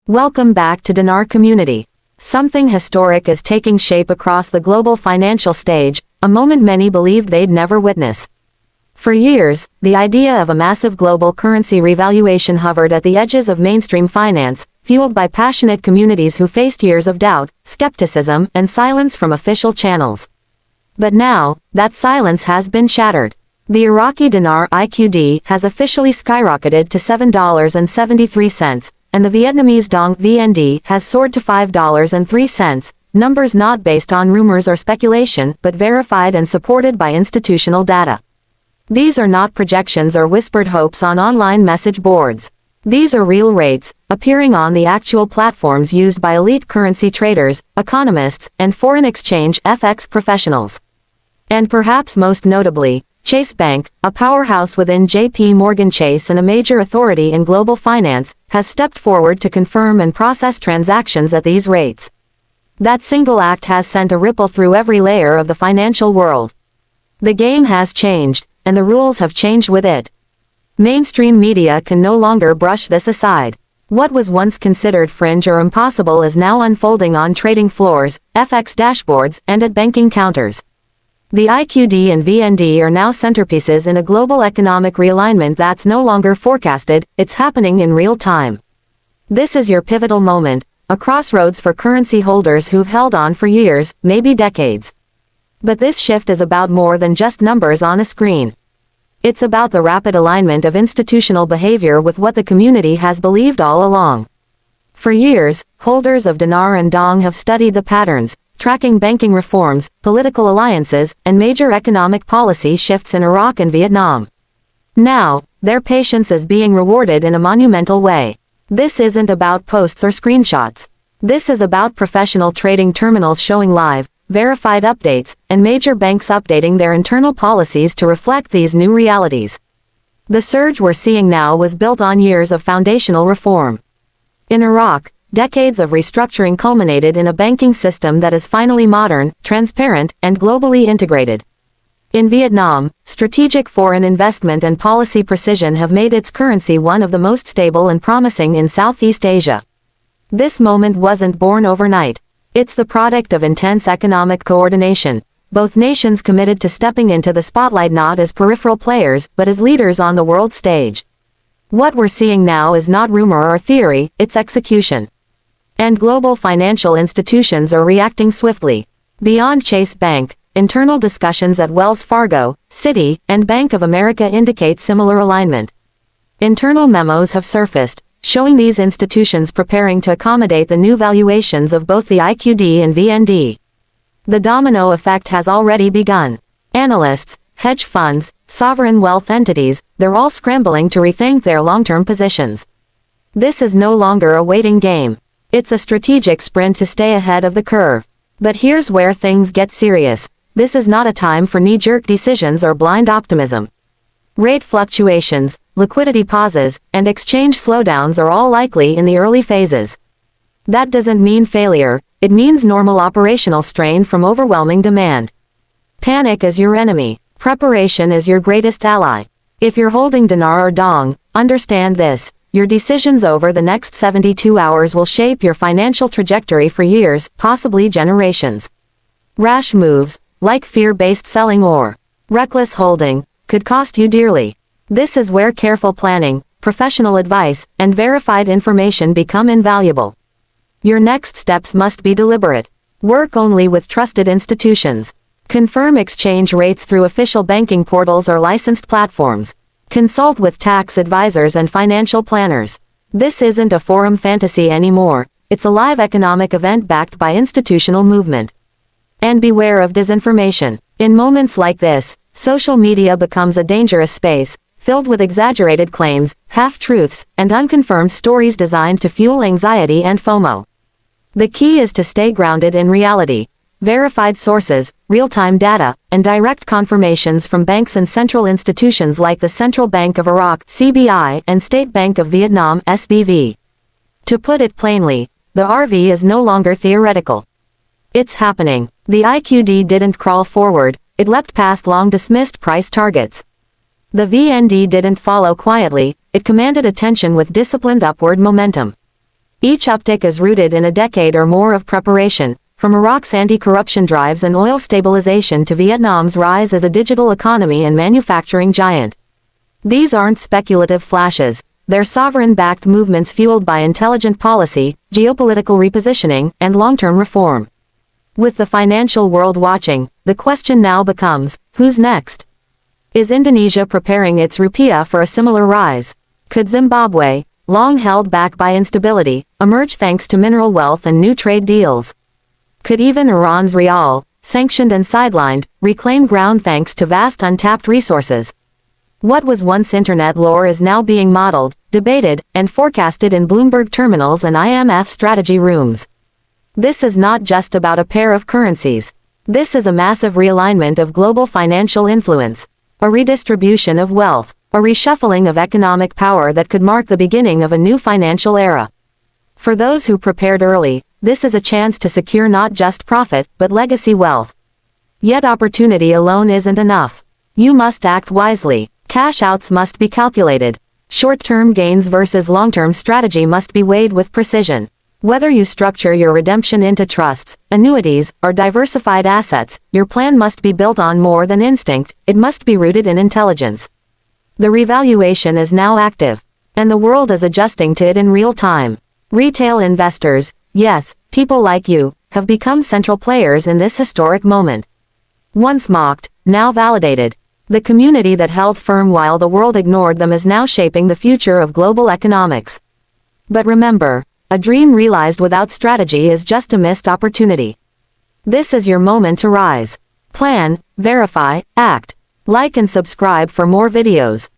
Welcome back to Dinar Community. Something historic is taking shape across the global financial stage, a moment many believed they'd never witness. For years, the idea of a massive global currency revaluation hovered at the edges of mainstream finance, fueled by passionate communities who faced years of doubt, skepticism, and silence from official channels. But now, that silence has been shattered. The Iraqi Dinar IQD has officially skyrocketed to $7.73, and the Vietnamese Dong VND has soared to $5.03, numbers not based on rumors or speculation but verified and supported by institutional data. These are not projections or whispered hopes on online message boards. These are real rates, appearing on the actual platforms used by elite currency traders, economists, and foreign exchange (FX) professionals. And perhaps most notably, Chase Bank, a powerhouse within J.P. Morgan Chase and a major authority in global finance, has stepped forward to confirm and process transactions at these rates. That single act has sent a ripple through every layer of the financial world. The game has changed, and the rules have changed with it. Mainstream media can no longer brush this aside. What was once considered fringe or impossible is now unfolding on trading floors, FX dashboards, and at banking counters. The IQD and VND are now centerpieces in a global economic realignment that's no longer forecasted, it's happening in real time. This is your pivotal moment, a crossroads for currency holders who've held on for years, maybe decades. But this shift is about more than just numbers on a screen. It's about the rapid alignment of institutional behavior with what the community has believed all along. For years, holders of dinar and dong have studied the patterns, tracking banking reforms, political alliances, and major economic policy shifts in Iraq and Vietnam. Now, their patience is being rewarded in a monumental way. This isn't about posts or screenshots. This is about professional trading terminals showing live, verified updates, and major banks updating their internal policies to reflect these new realities. The surge we're seeing now was built on years of foundational reform. In Iraq, decades of restructuring culminated in a banking system that is finally modern, transparent, and globally integrated. In Vietnam, strategic foreign investment and policy precision have made its currency one of the most stable and promising in Southeast Asia. This moment wasn't born overnight. It's the product of intense economic coordination, both nations committed to stepping into the spotlight not as peripheral players but as leaders on the world stage. What we're seeing now is not rumor or theory, it's execution. And global financial institutions are reacting swiftly. Beyond Chase Bank, internal discussions at Wells Fargo, Citi, and Bank of America indicate similar alignment. Internal memos have surfaced, showing these institutions preparing to accommodate the new valuations of both the IQD and VND. The domino effect has already begun. Analysts, hedge funds, sovereign wealth entities, they're all scrambling to rethink their long-term positions. This is no longer a waiting game. It's a strategic sprint to stay ahead of the curve. But here's where things get serious. This is not a time for knee-jerk decisions or blind optimism. Rate fluctuations, liquidity pauses, and exchange slowdowns are all likely in the early phases. That doesn't mean failure, it means normal operational strain from overwhelming demand. Panic is your enemy. Preparation is your greatest ally. If you're holding dinar or dong, understand this. Your decisions over the next 72 hours will shape your financial trajectory for years, possibly generations. Rash moves, like fear-based selling or reckless holding, could cost you dearly. This is where careful planning, professional advice, and verified information become invaluable. Your next steps must be deliberate. Work only with trusted institutions. Confirm exchange rates through official banking portals or licensed platforms. Consult with tax advisors and financial planners. This isn't a forum fantasy anymore, it's a live economic event backed by institutional movement. And beware of disinformation. In moments like this, social media becomes a dangerous space, filled with exaggerated claims, half-truths, and unconfirmed stories designed to fuel anxiety and FOMO. The key is to stay grounded in reality. Verified sources, real-time data, and direct confirmations from banks and central institutions like the Central Bank of Iraq (CBI) and State Bank of Vietnam (SBV). To put it plainly, the RV is no longer theoretical. It's happening. The IQD didn't crawl forward, it leapt past long-dismissed price targets. The VND didn't follow quietly, it commanded attention with disciplined upward momentum. Each uptick is rooted in a decade or more of preparation, from Iraq's anti-corruption drives and oil stabilization to Vietnam's rise as a digital economy and manufacturing giant. These aren't speculative flashes, they're sovereign-backed movements fueled by intelligent policy, geopolitical repositioning, and long-term reform. With the financial world watching, the question now becomes, who's next? Is Indonesia preparing its rupiah for a similar rise? Could Zimbabwe, long held back by instability, emerge thanks to mineral wealth and new trade deals? Could even Iran's rial, sanctioned and sidelined, reclaim ground thanks to vast untapped resources? What was once internet lore is now being modeled, debated, and forecasted in Bloomberg terminals and IMF strategy rooms. This is not just about a pair of currencies. This is a massive realignment of global financial influence, a redistribution of wealth, a reshuffling of economic power that could mark the beginning of a new financial era. For those who prepared early, this is a chance to secure not just profit, but legacy wealth. Yet opportunity alone isn't enough. You must act wisely. Cash outs must be calculated. Short-term gains versus long-term strategy must be weighed with precision. Whether you structure your redemption into trusts, annuities, or diversified assets, your plan must be built on more than instinct, it must be rooted in intelligence. The revaluation is now active, and the world is adjusting to it in real time. Retail investors, yes, people like you, have become central players in this historic moment. Once mocked, now validated. The community that held firm while the world ignored them is now shaping the future of global economics. But remember, a dream realized without strategy is just a missed opportunity. This is your moment to rise. Plan, verify, act. Like and subscribe for more videos.